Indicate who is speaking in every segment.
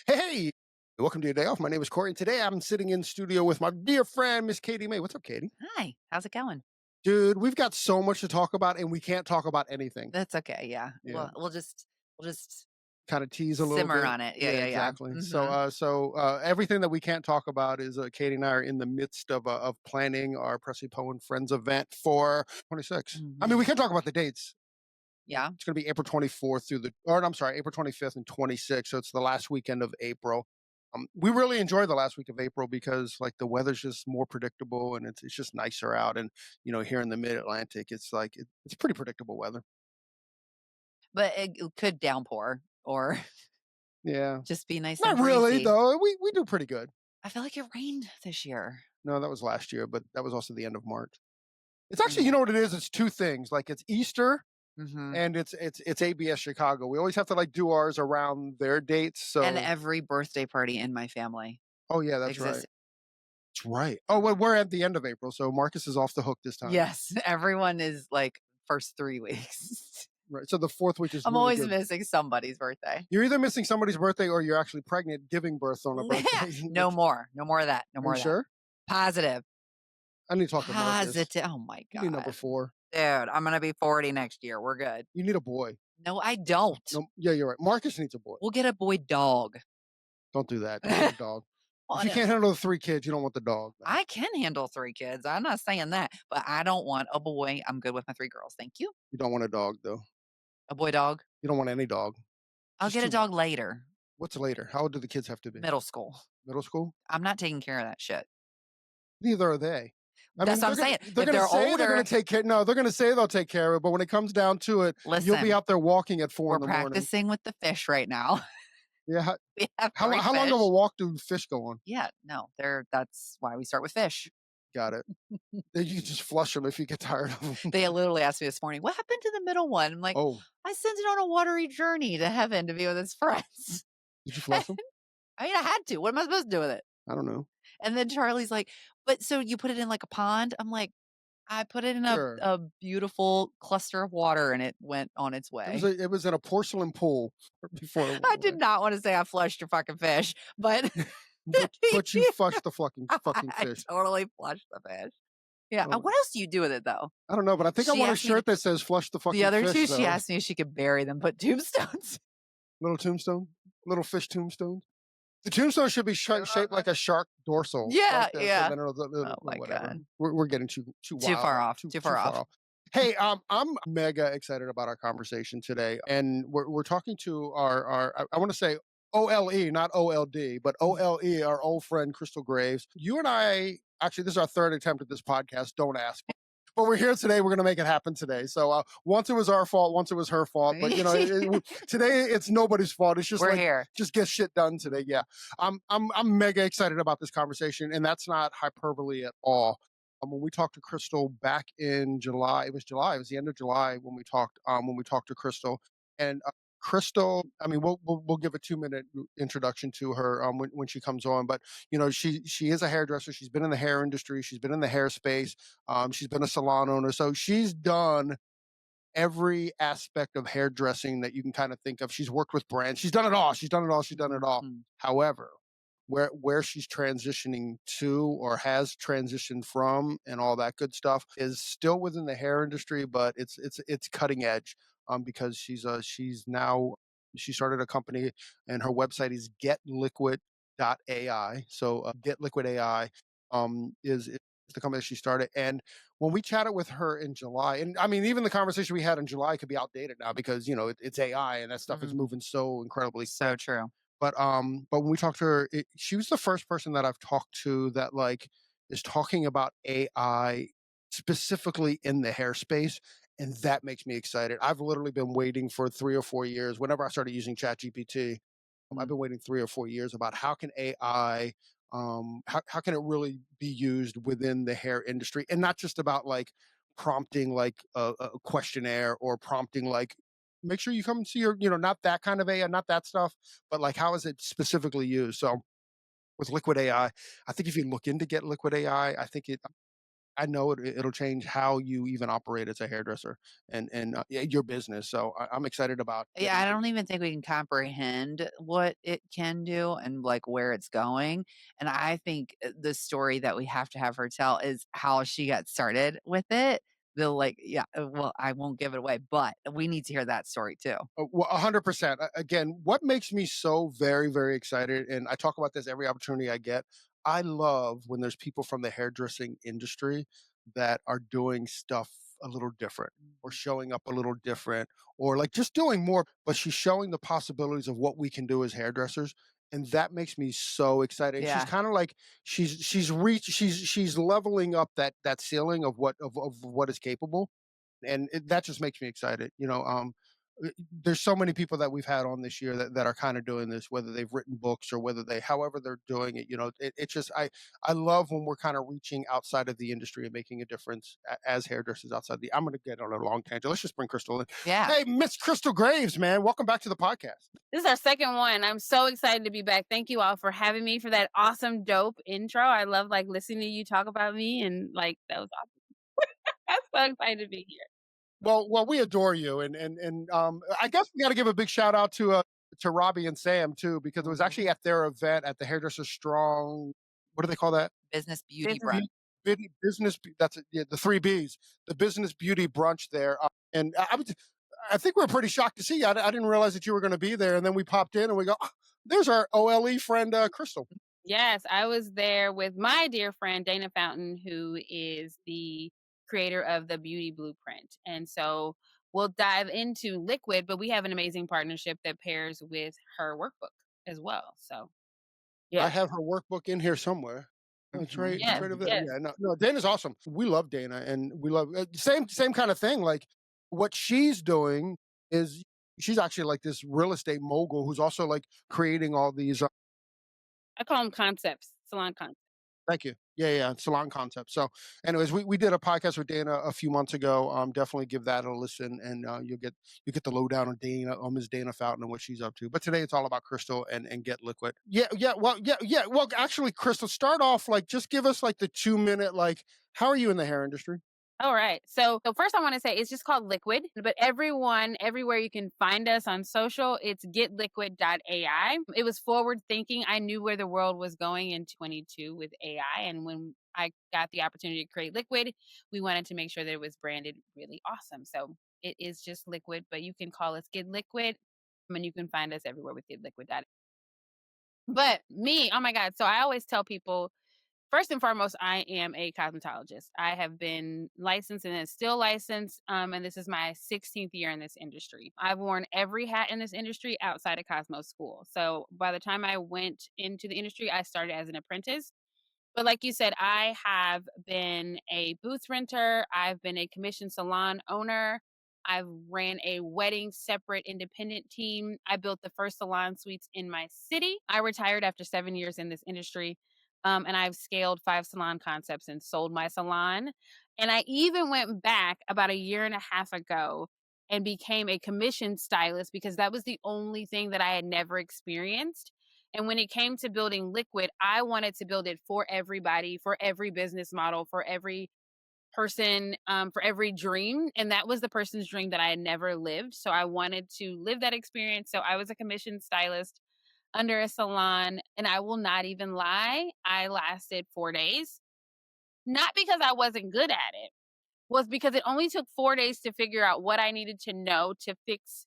Speaker 1: Hey, welcome to your day off. My name is Corey, and today I'm sitting in studio with my dear friend, Miss Katie May. What's up, Katie?
Speaker 2: Hi, how's it going?
Speaker 1: Dude, we've got so much to talk about, and we can't talk about anything.
Speaker 2: That's okay. Yeah.
Speaker 1: Yeah,
Speaker 2: We'll just
Speaker 1: kind of tease a little
Speaker 2: simmer
Speaker 1: bit.
Speaker 2: on it. Yeah,
Speaker 1: Yeah,
Speaker 2: yeah, yeah.
Speaker 1: exactly. So,
Speaker 2: Mhm.
Speaker 1: everything that we can't talk about is Katie and I are in the midst of planning our Pressy Poe and Friends event for 26. I mean, we
Speaker 2: Mhm.
Speaker 1: can talk about the dates.
Speaker 2: Yeah.
Speaker 1: It's going to be April 24th through or I'm sorry, April 25th and 26th. So it's the last weekend of April. We really enjoy the last week of April because like the weather's just more predictable and it's just nicer out. And here in the Mid Atlantic, it's like it's pretty predictable weather.
Speaker 2: But it could downpour or
Speaker 1: Yeah,
Speaker 2: just be nice and
Speaker 1: not really
Speaker 2: breezy.
Speaker 1: though. We do pretty good.
Speaker 2: I feel like it rained this year.
Speaker 1: No, that was last year, but that was also the end of March. It's actually,
Speaker 2: Mm.
Speaker 1: you know what it is? It's two things. Like it's Easter
Speaker 2: Mhm.
Speaker 1: and it's ABS Chicago. We always have to like do ours around their dates.
Speaker 2: And
Speaker 1: So,
Speaker 2: every birthday party in my family
Speaker 1: oh yeah, that's right.
Speaker 2: exists.
Speaker 1: That's right. Oh, well, we're at the end of April, so Marcus is off the hook this time.
Speaker 2: Yes, everyone is like first 3 weeks.
Speaker 1: Right. So the fourth week is
Speaker 2: I'm
Speaker 1: really
Speaker 2: always
Speaker 1: good.
Speaker 2: missing somebody's birthday.
Speaker 1: You're either missing somebody's birthday or you're actually pregnant giving birth on a birthday.
Speaker 2: No more. No more of that. No
Speaker 1: Are you
Speaker 2: more of that.
Speaker 1: sure?
Speaker 2: Positive.
Speaker 1: I need to talk to Marcus.
Speaker 2: Positive. Oh my
Speaker 1: You need number
Speaker 2: god.
Speaker 1: 4.
Speaker 2: Dude, I'm gonna be 40 next year. We're good.
Speaker 1: You need a boy.
Speaker 2: No, I don't.
Speaker 1: No, yeah, you're right. Marcus needs a boy.
Speaker 2: We'll get a boy dog.
Speaker 1: Don't do that. Don't get a dog. If
Speaker 2: Well,
Speaker 1: you
Speaker 2: no,
Speaker 1: can't handle the 3 kids, you don't want the dog. Then.
Speaker 2: I can handle 3 kids. I'm not saying that, but I don't want a boy. I'm good with my 3 girls. Thank you.
Speaker 1: You don't want a dog though.
Speaker 2: A boy dog.
Speaker 1: You don't want any dog. It's
Speaker 2: I'll
Speaker 1: just
Speaker 2: get a
Speaker 1: too
Speaker 2: dog
Speaker 1: much.
Speaker 2: later.
Speaker 1: What's later? How old do the kids have to be?
Speaker 2: Middle school.
Speaker 1: Middle school?
Speaker 2: I'm not taking care of that shit.
Speaker 1: Neither are they. I
Speaker 2: That's
Speaker 1: mean,
Speaker 2: what I'm saying.
Speaker 1: they're
Speaker 2: If
Speaker 1: gonna
Speaker 2: they're
Speaker 1: say they're gonna
Speaker 2: older,
Speaker 1: take care. No, they're gonna say they'll take care of it, but when it comes down to it, you'll be
Speaker 2: listen,
Speaker 1: out there walking at 4
Speaker 2: we're
Speaker 1: in the morning.
Speaker 2: practicing with the fish right now.
Speaker 1: Yeah.
Speaker 2: We have
Speaker 1: How
Speaker 2: 3
Speaker 1: how long of a
Speaker 2: fish.
Speaker 1: walk do fish go on?
Speaker 2: Yeah, no, that's why we start with fish.
Speaker 1: Got it. Then you can just flush them if you get tired of them.
Speaker 2: They literally asked me this morning, "What happened to the middle one?" I'm like,
Speaker 1: Oh,
Speaker 2: "I sent it on a watery journey to heaven to be with his friends."
Speaker 1: did you flush them?
Speaker 2: I mean, I had to. What am I supposed to do with it?
Speaker 1: I don't know.
Speaker 2: And then Charlie's like, "But so you put it in like a pond?" I'm like, "I put it in a
Speaker 1: Sure.
Speaker 2: a beautiful cluster of water and it went on its way."
Speaker 1: It was in a porcelain pool before it went
Speaker 2: I did
Speaker 1: away.
Speaker 2: not want to say I flushed your fucking fish, but
Speaker 1: But you flushed the fucking
Speaker 2: I
Speaker 1: fish.
Speaker 2: totally flushed the fish. Yeah.
Speaker 1: Oh,
Speaker 2: What else do you do with it though?
Speaker 1: I don't know, but I think I
Speaker 2: She
Speaker 1: want a
Speaker 2: asked me
Speaker 1: shirt that says "Flush the
Speaker 2: the
Speaker 1: fucking
Speaker 2: other
Speaker 1: fish."
Speaker 2: two, she
Speaker 1: Though
Speaker 2: asked me if she could bury them, put tombstones.
Speaker 1: little tombstone, little fish tombstone. The tombstone should be shaped like a shark dorsal,
Speaker 2: Yeah,
Speaker 1: right?
Speaker 2: yeah.
Speaker 1: Then
Speaker 2: Oh my
Speaker 1: whatever.
Speaker 2: god.
Speaker 1: We're getting too
Speaker 2: Too
Speaker 1: wild,
Speaker 2: far off.
Speaker 1: too
Speaker 2: Too
Speaker 1: too
Speaker 2: far
Speaker 1: far
Speaker 2: off.
Speaker 1: off. Hey, I'm mega excited about our conversation today, and we're talking to our I want to say OLE, not OLD, but OLE, our old friend Chrystal Graves. You and I actually, this is our third attempt at this podcast. Don't ask. But we're here today. We're going to make it happen today. So once it was our fault, once it was her fault. But today it's nobody's fault. It's just
Speaker 2: We're
Speaker 1: like
Speaker 2: here.
Speaker 1: just get shit done today. Yeah, I'm mega excited about this conversation, and that's not hyperbole at all. When we talked to Chrystal back in July, it was July. It was the end of July when we talked. When we talked to Chrystal, and Chrystal. I mean, we'll give a 2-minute introduction to her when she comes on. But she is a hairdresser. She's been in the hair industry. She's been in the hair space. She's been a salon owner. So she's done every aspect of hairdressing that you can kind of think of. She's worked with brands. She's done it all. She's done it all. She's done it all.
Speaker 2: Mhm.
Speaker 1: However, where she's transitioning to or has transitioned from and all that good stuff is still within the hair industry, but it's cutting edge because she's now she started a company and her website is getliquid.ai. So getliquid AI is the company that she started. And when we chatted with her in July, and I mean, even the conversation we had in July could be outdated now because it's AI and that stuff is
Speaker 2: Mhm.
Speaker 1: moving so incredibly
Speaker 2: So
Speaker 1: quick.
Speaker 2: true.
Speaker 1: But when we talked to her, she was the first person that I've talked to that like is talking about AI specifically in the hair space, and that makes me excited. I've literally been waiting for 3 or 4 years. Whenever I started using ChatGPT, I've
Speaker 2: Mm.
Speaker 1: been waiting 3 or 4 years about how can AI, how can it really be used within the hair industry, and not just about like prompting like a questionnaire or prompting like make sure you come and see your, not that kind of AI, not that stuff, but like how is it specifically used? So with Liquid AI, I think if you look into Get Liquid AI, I think I know it'll change how you even operate as a hairdresser and yeah, your business. So I'm excited about
Speaker 2: Yeah, I
Speaker 1: getting.
Speaker 2: don't even think we can comprehend what it can do and, like, where it's going, and I think, the story that we have to have her tell is how she got started with it. Yeah, well, I won't give it away, but we need to hear that story too.
Speaker 1: Well, 100%. Again, what makes me so very, very excited, and I talk about this every opportunity I get. I love when there's people from the hairdressing industry that are doing stuff a little different or
Speaker 2: Mhm.
Speaker 1: showing up a little different or like just doing more, but she's showing the possibilities of what we can do as hairdressers. And that makes me so excited. And she's
Speaker 2: Yeah.
Speaker 1: kind of like she's leveling up that ceiling of of what is capable and that just makes me excited. There's so many people that we've had on this year that are kind of doing this, whether they've written books or whether they, however they're doing it. It's just I love when we're kind of reaching outside of the industry and making a difference as hairdressers outside the. I'm going to get on a long tangent. Let's just bring Crystal in.
Speaker 2: Yeah.
Speaker 1: Hey, Miss Chrystal Graves, man, welcome back to the podcast.
Speaker 3: This is our second one. I'm so excited to be back. Thank you all for having me for that awesome, dope intro. I love like listening to you talk about me and like that was awesome. I'm so excited to be here.
Speaker 1: Well, we adore you, and I guess we got to give a big shout out to Robbie and Sam too, because it was actually
Speaker 2: Mhm.
Speaker 1: at their event at the Hairdresser Strong. What do they call that?
Speaker 2: Business beauty
Speaker 3: Business.
Speaker 2: brunch.
Speaker 1: That's it, yeah, the three B's, the business beauty brunch there. And I think we are pretty shocked to see you. I didn't realize that you were going to be there. And then we popped in and we go, "Ah, there's our OLE friend, Crystal."
Speaker 3: Yes, I was there with my dear friend Dana Fountain, who is the creator of the Beauty Blueprint. And so we'll dive into Liquid, but we have an amazing partnership that pairs with her workbook as well. So
Speaker 1: I
Speaker 3: yeah.
Speaker 1: have her workbook in here somewhere. Oh, it's right.
Speaker 2: Mhm,
Speaker 1: It's
Speaker 3: Yes,
Speaker 1: right over
Speaker 2: mhm.
Speaker 1: there.
Speaker 3: yes.
Speaker 1: Yeah, no. Dana's awesome. We love Dana, and we love same kind of thing. Like what she's doing is she's actually like this real estate mogul who's also like creating all these.
Speaker 3: I call them concepts, salon concepts.
Speaker 1: Thank you. Yeah, salon concept. So, anyways, we did a podcast with Dana a few months ago. Definitely give that a listen, and you get the lowdown on Dana, on Ms. Dana Fountain and what she's up to. But today it's all about Crystal and Get Liquid. Yeah. Well, actually, Crystal, start off like just give us like the 2 minute like how are you in the hair industry?
Speaker 3: All right. So first I want to say it's just called Liquid, but everyone, everywhere you can find us on social, it's getliquid.ai. It was forward thinking. I knew where the world was going in 22 with AI. And when I got the opportunity to create Liquid, we wanted to make sure that it was branded really awesome. So it is just Liquid, but you can call us Get Liquid. And you can find us everywhere with getliquid.ai. But me, oh my God. So I always tell people, first and foremost, I am a cosmetologist. I have been licensed and still licensed, and this is my 16th year in this industry. I've worn every hat in this industry outside of Cosmo School. So by the time I went into the industry, I started as an apprentice. But like you said, I have been a booth renter. I've been a commissioned salon owner. I've ran a wedding separate independent team. I built the first salon suites in my city. I retired after 7 years in this industry. And I've scaled 5 salon concepts and sold my salon. And I even went back about a year and a half ago and became a commissioned stylist because that was the only thing that I had never experienced. And when it came to building Liquid, I wanted to build it for everybody, for every business model, for every person, for every dream. And that was the person's dream that I had never lived. So I wanted to live that experience. So I was a commissioned stylist under a salon. And I will not even lie, I lasted 4 days. Not because I wasn't good at it, was because it only took 4 days to figure out what I needed to know to fix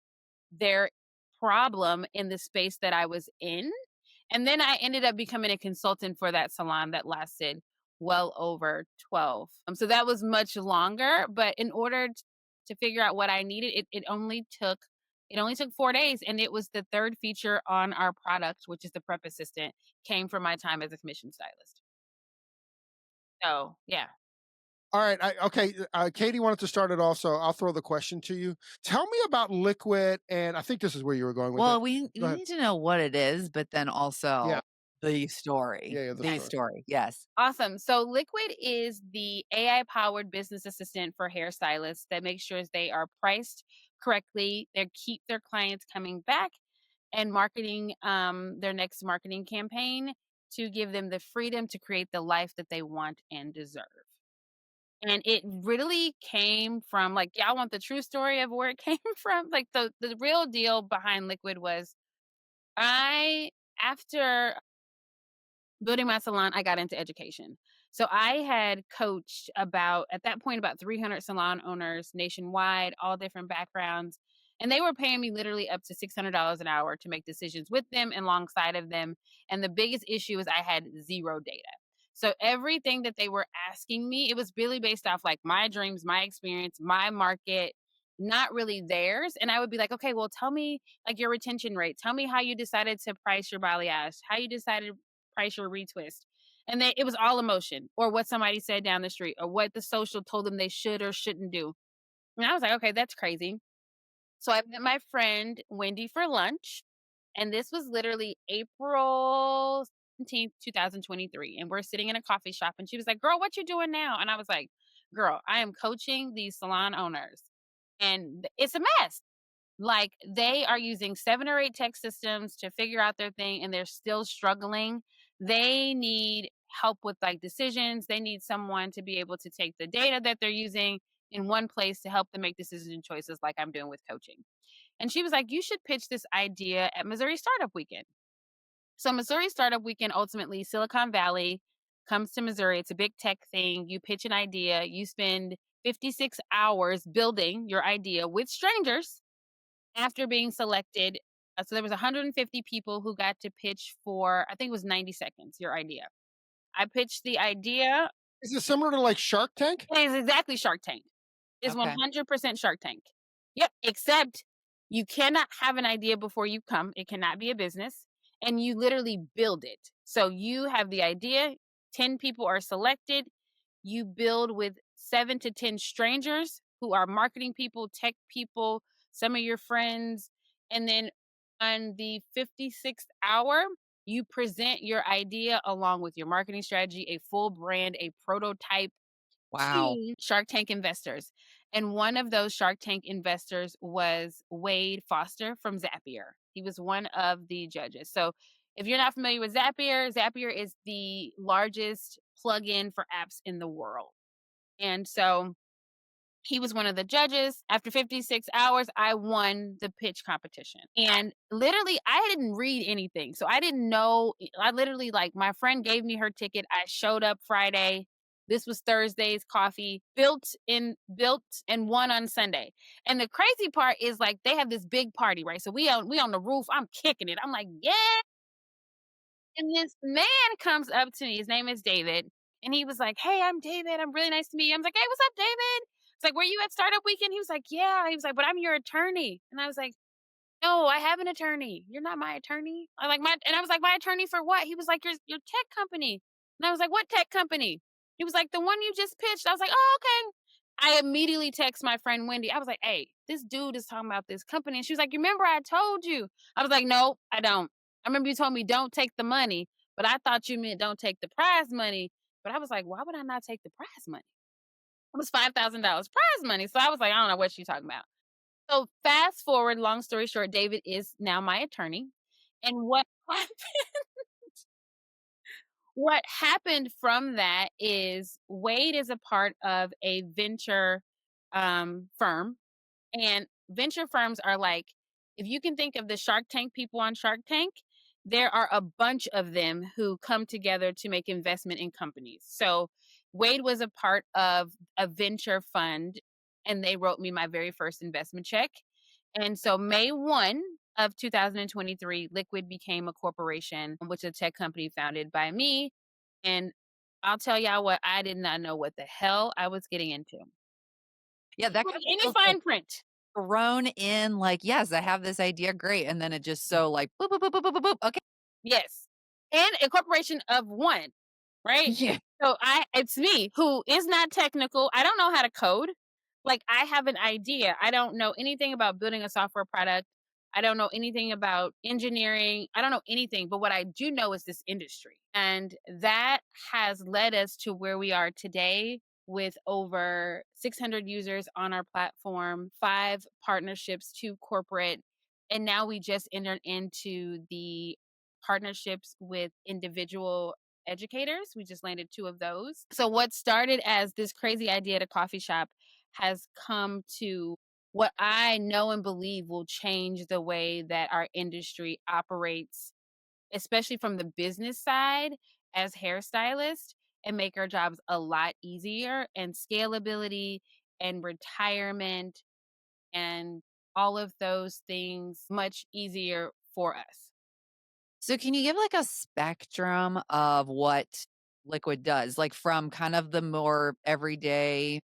Speaker 3: their problem in the space that I was in. And then I ended up becoming a consultant for that salon that lasted well over 12. So that was much longer, but in order to figure out what I needed, it only took 4 days. And it was the third feature on our product, which is the prep assistant, came from my time as a commission stylist. So yeah.
Speaker 1: All right. Okay. Katie wanted to start it off, so I'll throw the question to you. Tell me about Liquid, and I think this is where you were going with it.
Speaker 2: Well, we
Speaker 1: Go
Speaker 2: we
Speaker 1: ahead.
Speaker 2: need to know what it is, but then
Speaker 1: Yeah.
Speaker 2: also the story.
Speaker 1: Yeah. The
Speaker 2: The
Speaker 1: story.
Speaker 2: story, yes.
Speaker 3: Awesome. So Liquid is the AI powered business assistant for hairstylists that makes sure they are priced correctly, they keep their clients coming back and marketing their next marketing campaign to give them the freedom to create the life that they want and deserve. And it really came from, like, y'all want the true story of where it came from? Like, the real deal behind LiQUiD was I after building my salon, I got into education. So I had coached about, at that point, about 300 salon owners nationwide, all different backgrounds. And they were paying me literally up to $600 an hour to make decisions with them and alongside of them. And the biggest issue is I had zero data. So everything that they were asking me, it was really based off like my dreams, my experience, my market, not really theirs. And I would be like, okay, well, tell me like your retention rate. Tell me how you decided to price your balayage, how you decided price your retwist. And it was all emotion or what somebody said down the street or what the social told them they should or shouldn't do. And I was like, okay, that's crazy. So I met my friend Wendy for lunch. And this was literally April 17th, 2023. And we're sitting in a coffee shop. And she was like, girl, what you doing now? And I was like, girl, I am coaching these salon owners. And it's a mess. Like, they are using 7 or 8 tech systems to figure out their thing, and they're still struggling. They need help with, like, decisions. They need someone to be able to take the data that they're using in one place to help them make decision choices like I'm doing with coaching. And she was like, "You should pitch this idea at Missouri Startup Weekend." So Missouri Startup Weekend, ultimately, Silicon Valley comes to Missouri. It's a big tech thing. You pitch an idea. You spend 56 hours building your idea with strangers after being selected. So there was 150 people who got to pitch for, I think it was 90 seconds, your idea. I pitched the idea.
Speaker 1: Is it similar to like Shark Tank?
Speaker 3: It is exactly Shark Tank. It's
Speaker 2: Okay.
Speaker 3: 100% Shark Tank. Yep, except you cannot have an idea before you come. It cannot be a business. And you literally build it. So you have the idea, 10 people are selected. You build with 7 to 10 strangers who are marketing people, tech people, some of your friends. And then on the 56th hour, you present your idea along with your marketing strategy, a full brand, a prototype
Speaker 2: Wow.
Speaker 3: to Shark Tank investors. And one of those Shark Tank investors was Wade Foster from Zapier. He was one of the judges. So if you're not familiar with Zapier, Zapier is the largest plugin for apps in the world. And so he was one of the judges. After 56 hours, I won the pitch competition. And literally, I didn't read anything. So I didn't know. I literally, like, my friend gave me her ticket. I showed up Friday. This was Thursday's coffee, built and won on Sunday. And the crazy part is, like, they have this big party, right? So we on the roof. I'm kicking it. I'm like, yeah. And this man comes up to me. His name is David. And he was like, hey, I'm David. I'm really nice to meet you. I was like, hey, what's up, David? It's like, were you at Startup Weekend? He was like, yeah. He was like, but I'm your attorney. And I was like, no, I have an attorney. You're not my attorney. And I was like, my attorney for what? He was like, your tech company. And I was like, what tech company? He was like, the one you just pitched. I was like, oh, okay. I immediately text my friend Wendy. I was like, hey, this dude is talking about this company. And she was like, you remember I told you? I was like, no, I don't. I remember you told me don't take the money, but I thought you meant don't take the prize money. But I was like, why would I not take the prize money? It was $5,000 prize money. So I was like, I don't know what she's talking about. So fast forward, long story short, David is now my attorney. And what happened from that is Wade is a part of a venture firm. And venture firms are like, if you can think of the Shark Tank people on Shark Tank, there are a bunch of them who come together to make investment in companies. So Wade was a part of a venture fund, and they wrote me my very first investment check. And so May 1 of 2023, LiQUiD became a corporation, which is a tech company founded by me. And I'll tell y'all what, I did not know what the hell I was getting into.
Speaker 2: Yeah, that
Speaker 3: Like
Speaker 2: kind of
Speaker 3: any
Speaker 2: feels like
Speaker 3: fine print.
Speaker 2: thrown in like, "Yes, I have this idea, great," and then it just so like, boop, boop, boop, boop, boop, boop, boop, okay.
Speaker 3: Yes. And a corporation of one, right?
Speaker 2: Yeah.
Speaker 3: So it's me who is not technical. I don't know how to code. Like, I have an idea. I don't know anything about building a software product. I don't know anything about engineering. I don't know anything, but what I do know is this industry. And that has led us to where we are today with over 600 users on our platform, 5 partnerships, 2 corporate, and now we just entered into the partnerships with individual educators. We just landed 2 of those. So what started as this crazy idea at a coffee shop has come to what I know and believe will change the way that our industry operates, especially from the business side as hairstylists, and make our jobs a lot easier, and scalability and retirement and all of those things much easier for us.
Speaker 2: So can you give like a spectrum of what liquid does? Like from kind of the more everyday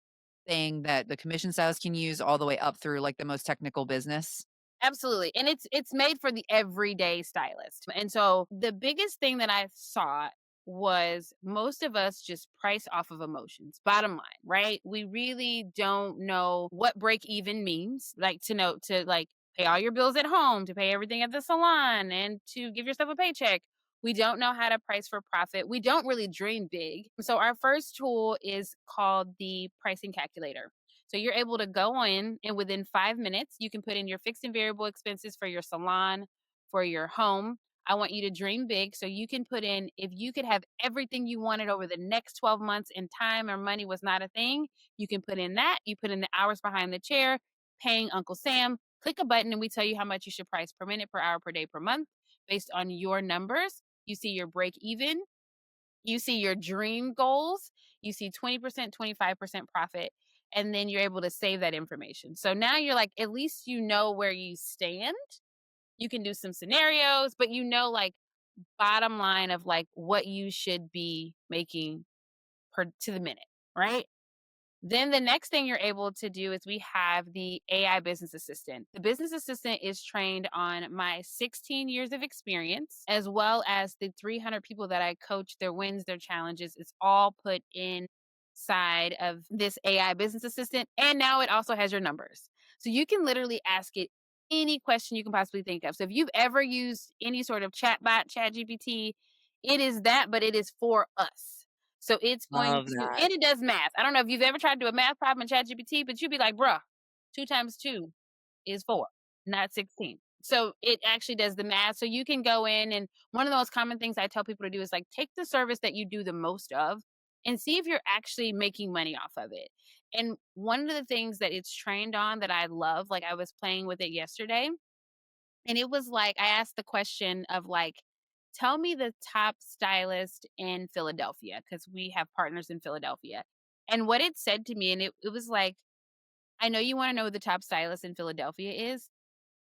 Speaker 2: thing that the commission stylist can use all the way up through like the most technical business?
Speaker 3: Absolutely. And it's made for the everyday stylist. And so the biggest thing that I saw was most of us just price off of emotions. Bottom line, right? We really don't know what break even means, like to know to like pay all your bills at home, to pay everything at the salon and to give yourself a paycheck. We don't know how to price for profit. We don't really dream big. So our first tool is called the pricing calculator. So you're able to go in and within 5 minutes, you can put in your fixed and variable expenses for your salon, for your home. I want you to dream big. So you can put in, if you could have everything you wanted over the next 12 months and time or money was not a thing, you can put in that. You put in the hours behind the chair, paying Uncle Sam, click a button and we tell you how much you should price per minute, per hour, per day, per month based on your numbers. You see your break even, you see your dream goals, you see 20%, 25% profit, and then you're able to save that information. So now you're like, at least you know where you stand. You can do some scenarios, but you know, like, bottom line of like what you should be making per to the minute, right? Then the next thing you're able to do is we have the AI business assistant. The business assistant is trained on my 16 years of experience, as well as the 300 people that I coach, their wins, their challenges. It's all put inside of this AI business assistant. And now it also has your numbers. So you can literally ask it any question you can possibly think of. So if you've ever used any sort of chatbot, chat GPT, it is that, but it is for us. So it's going
Speaker 2: Love
Speaker 3: to,
Speaker 2: that.
Speaker 3: and it does math. I don't know if you've ever tried to do a math problem in ChatGPT, but you'd be like, bruh, 2 times 2 is 4, not 16. So it actually does the math. So you can go in, and one of the most common things I tell people to do is like take the service that you do the most of and see if you're actually making money off of it. And one of the things that it's trained on that I love, like I was playing with it yesterday, and it was like, I asked the question of like, tell me the top stylist in Philadelphia, because we have partners in Philadelphia. And what it said to me, and it was like, I know you want to know who the top stylist in Philadelphia is,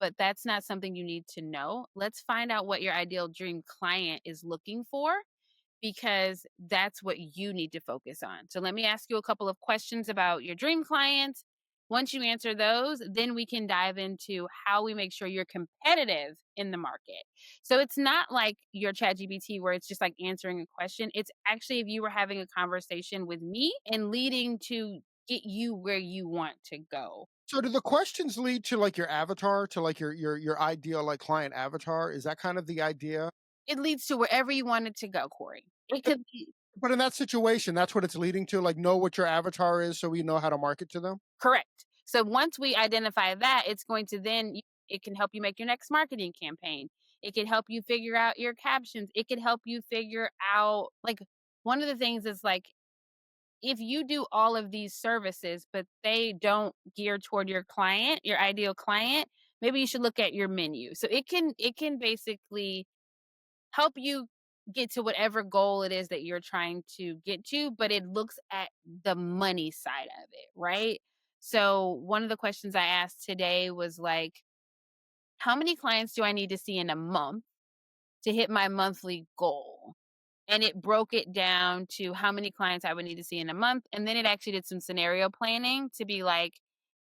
Speaker 3: but that's not something you need to know. Let's find out what your ideal dream client is looking for, because that's what you need to focus on. So let me ask you a couple of questions about your dream clients. Once you answer those, then we can dive into how we make sure you're competitive in the market. So it's not like your chat GPT where it's just like answering a question. It's actually if you were having a conversation with me and leading to get you where you want to go.
Speaker 1: So do the questions lead to like your avatar, to like your ideal like client avatar? Is that kind of the idea?
Speaker 3: It leads to wherever you want it to go, Corey. It could be
Speaker 1: But in that situation, that's what it's leading to. Like, know what your avatar is, so we know how to market to them.
Speaker 3: correct. So once we identify that, it's going to then, it can help you make your next marketing campaign. It can help you figure out your captions. It can help you figure out, like, one of the things is like, if you do all of these services, but they don't gear toward your client, your ideal client, maybe you should look at your menu. So it can basically help you get to whatever goal it is that you're trying to get to, but it looks at the money side of it, right? So one of the questions I asked today was like, how many clients do I need to see in a month to hit my monthly goal? And it broke it down to how many clients I would need to see in a month. And then it actually did some scenario planning to be like,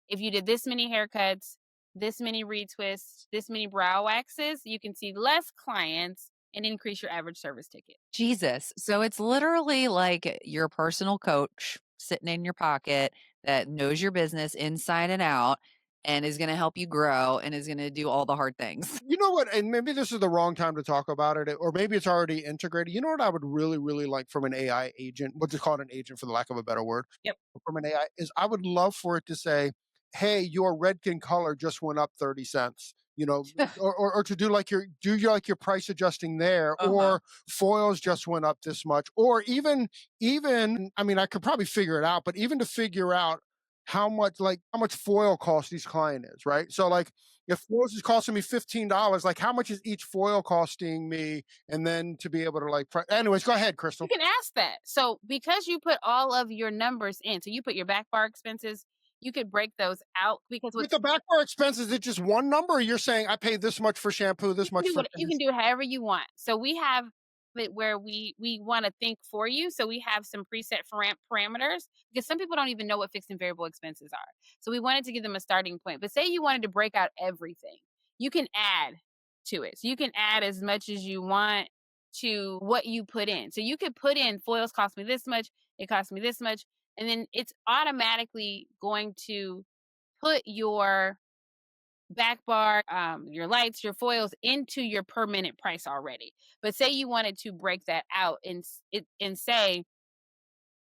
Speaker 3: if you did this many haircuts, this many retwists, this many brow waxes, you can see less clients and increase your average service ticket.
Speaker 2: Jesus. So it's literally like your personal coach sitting in your pocket that knows your business inside and out and is going to help you grow and is going to do all the hard things.
Speaker 1: You know what? And maybe this is the wrong time to talk about it, or maybe it's already integrated. You know what I would really, really like from an AI agent? What's it called? An agent, for the lack of a better word,
Speaker 3: Yep.
Speaker 1: from an AI is I would love for it to say, hey, your Redken color just went up 30 cents. Or to do your price adjusting there,
Speaker 2: Uh-huh.
Speaker 1: or foils just went up this much, or even I mean, I could probably figure it out, but even to figure out how much foil cost each client is, right? So like if foils is costing me $15, like how much is each foil costing me? And then to be able to anyways, go ahead,
Speaker 3: You
Speaker 1: Chrystal.
Speaker 3: can ask that. So because you put all of your numbers in, so you put your back bar expenses, you could break those out because
Speaker 1: With
Speaker 3: what's
Speaker 1: the back bar expense, is it just one number? Or you're saying I pay this much for shampoo,
Speaker 3: you
Speaker 1: this
Speaker 3: can
Speaker 1: much
Speaker 3: do
Speaker 1: for
Speaker 3: what you can do however you want. So we have it where we want to think for you. So we have some preset parameters because some people don't even know what fixed and variable expenses are. So we wanted to give them a starting point. But say you wanted to break out everything, you can add to it. So you can add as much as you want to what you put in. So you could put in foils cost me this much, it cost me this much, and then it's automatically going to put your back bar, your lights, your foils into your per minute price already. But say you wanted to break that out and say,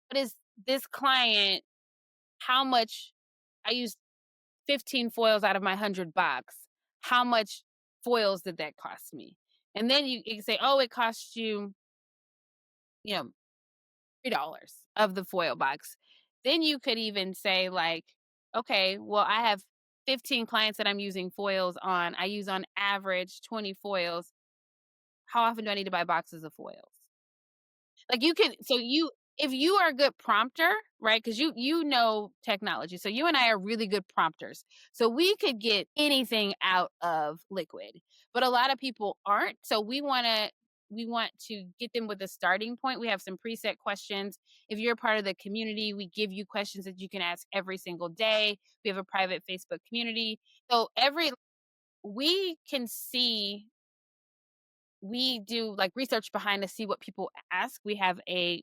Speaker 3: what is this client? How much? I used 15 foils out of my 100 box. How much foils did that cost me? And then you can say, oh, it cost you, you know, $3 of the foil box. Then you could even say like, okay, well, I have 15 clients that I'm using foils on. I use on average 20 foils. How often do I need to buy boxes of foils? Like you can so you if you are a good prompter, right? Because you know technology. So you and I are really good prompters. So we could get anything out of liquid. But a lot of people aren't. So we want to get them with a starting point. We have some preset questions. If you're a part of the community, we give you questions that you can ask every single day. We have a private Facebook community. So every we can see we do like research behind to see what people ask. We have a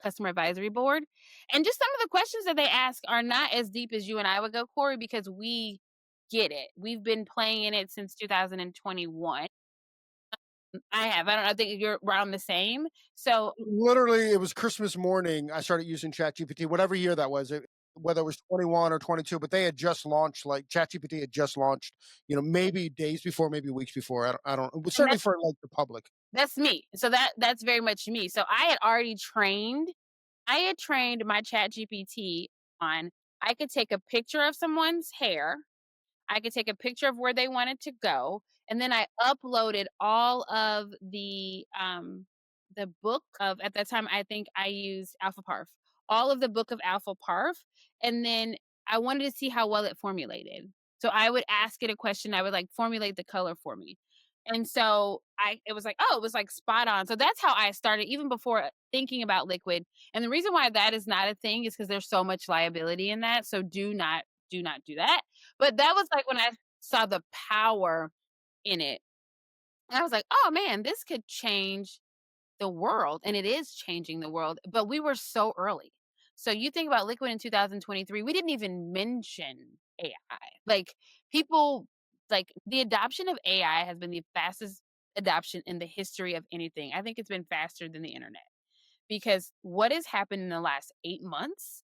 Speaker 3: customer advisory board, and just some of the questions that they ask are not as deep as you and I would go, Corey, because we get it. We've been playing in it since 2021. I don't. I think you're around the same. So
Speaker 1: Literally, it was Christmas morning. I started using ChatGPT, whatever year that was, whether it was 21 or 22, but they had just launched, like ChatGPT had just launched, maybe days before, maybe weeks before. I don't, it was
Speaker 3: and
Speaker 1: certainly for like the public.
Speaker 3: that's me. So that's very much me. So I had already trained. I had trained my ChatGPT on. I could take a picture of someone's hair. I could take a picture of where they wanted to go, and then I uploaded all of the book of at that time, I think I used Alpha Parf. All of the book of Alpha Parf, and then I wanted to see how well it formulated. So I would ask it a question, I would like formulate the color for me. And so it was like, oh, it was like spot on. So that's how I started even before thinking about liquid. And the reason why that is not a thing is because there's so much liability in that. So do not do that. But that was like when I saw the power in it. And I was like, oh man, this could change the world. And it is changing the world. But we were so early. So you think about Liquid in 2023, we didn't even mention AI. Like people, like the adoption of AI has been the fastest adoption in the history of anything. I think it's been faster than the internet because what has happened in the last 8 months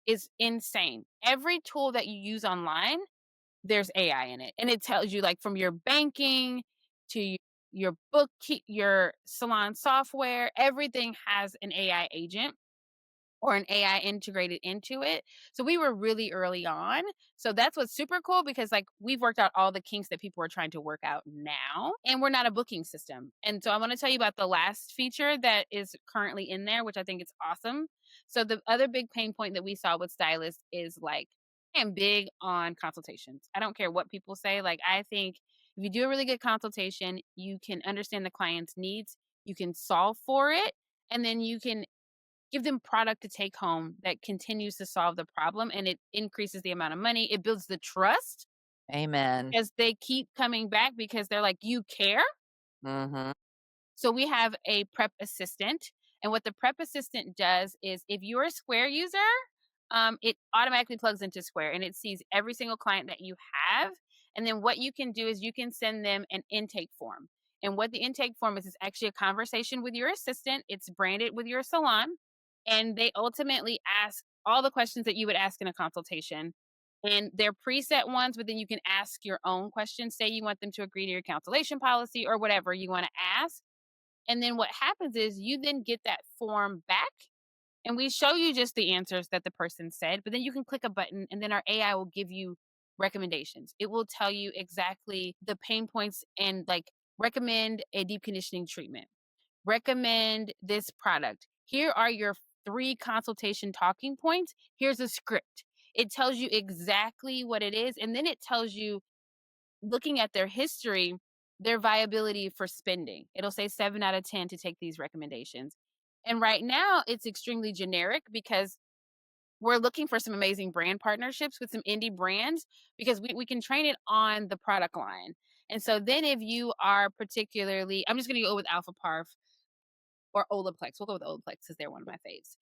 Speaker 3: is insane. Every tool that you use online there's AI in it. And it tells you like from your banking to your your salon software, everything has an AI agent or an AI integrated into it. So we were really early on. So that's what's super cool because like we've worked out all the kinks that people are trying to work out now and we're not a booking system. And so I want to tell you about the last feature that is currently in there, which I think is awesome. So the other big pain point that we saw with stylists is like I am big on consultations. I don't care what people say. Like I think if you do a really good consultation, you can understand the client's needs, you can solve for it, and then you can give them product to take home that continues to solve the problem and it increases the amount of money. It builds the trust
Speaker 2: Amen.
Speaker 3: as they keep coming back because they're like, you care.
Speaker 2: Mhm.
Speaker 3: So we have a prep assistant. And what the prep assistant does is if you're a Square user, it automatically plugs into Square and it sees every single client that you have. And then what you can do is you can send them an intake form. And what the intake form is actually a conversation with your assistant. It's branded with your salon. And they ultimately ask all the questions that you would ask in a consultation. And they're preset ones, but then you can ask your own questions. Say you want them to agree to your cancellation policy or whatever you want to ask. And then what happens is you then get that form back and we show you just the answers that the person said, but then you can click a button and then our AI will give you recommendations. It will tell you exactly the pain points and like recommend a deep conditioning treatment, recommend this product. Here are your 3 consultation talking points. Here's a script. It tells you exactly what it is. And then it tells you, looking at their history, their viability for spending. It'll say 7 out of 10 to take these recommendations. And right now, it's extremely generic because we're looking for some amazing brand partnerships with some indie brands because we can train it on the product line. And so then if you are particularly, I'm just going to go with Alpha Parf or Olaplex. We'll go with Olaplex because they're one of my faves.